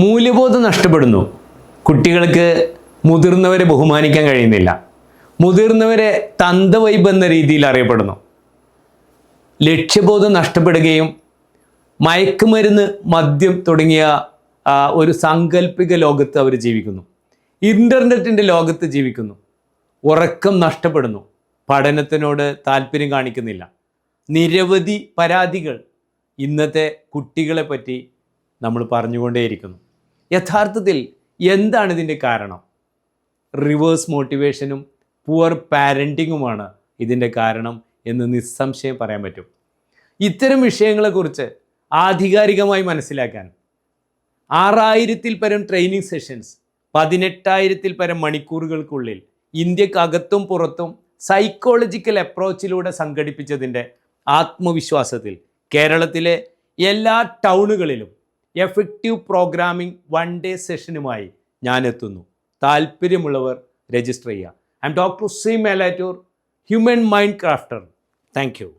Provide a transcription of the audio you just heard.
മൂല്യബോധം നഷ്ടപ്പെടുന്നു. കുട്ടികൾക്ക് മുതിർന്നവരെ ബഹുമാനിക്കാൻ കഴിയുന്നില്ല. മുതിർന്നവരെ തന്തവൈബ് എന്ന രീതിയിൽ അറിയപ്പെടുന്നു. ലക്ഷ്യബോധം നഷ്ടപ്പെടുകയും മയക്കുമരുന്ന്, മദ്യം തുടങ്ങിയ ഒരു സാങ്കല്പിക ലോകത്ത് അവർ ജീവിക്കുന്നു. ഇൻ്റർനെറ്റിൻ്റെ ലോകത്ത് ജീവിക്കുന്നു. ഉറക്കം നഷ്ടപ്പെടുന്നു. പഠനത്തിനോട് താല്പര്യം കാണിക്കുന്നില്ല. നിരവധി പരാതികൾ ഇന്നത്തെ കുട്ടികളെ പറ്റി നമ്മൾ പറഞ്ഞുകൊണ്ടേയിരിക്കുന്നു. യഥാർത്ഥത്തിൽ എന്താണ് ഇതിൻ്റെ കാരണം? റിവേഴ്സ് മോട്ടിവേഷനും പുവർ പാരൻറ്റിങ്ങുമാണ് ഇതിൻ്റെ കാരണം എന്ന് നിസ്സംശയം പറയാൻ പറ്റും. ഇത്തരം വിഷയങ്ങളെക്കുറിച്ച് ആധികാരികമായി മനസ്സിലാക്കാൻ 6000-ൽ പരം ട്രെയിനിങ് സെഷൻസ് 18,000-ൽ പരം മണിക്കൂറുകൾക്കുള്ളിൽ ഇന്ത്യക്കകത്തും പുറത്തും സൈക്കോളജിക്കൽ അപ്രോച്ചിലൂടെ സംഘടിപ്പിച്ചതിൻ്റെ ആത്മവിശ്വാസത്തിൽ കേരളത്തിലെ എല്ലാ ടൗണുകളിലും എഫക്റ്റീവ് പ്രോഗ്രാമിംഗ് 1 ഡേ സെഷനുമായി ഞാൻ എത്തുന്നു. താല്പര്യമുള്ളവർ രജിസ്റ്റർ ചെയ്യുക. I M doctor C Melattur, human mind crafter. Thank you.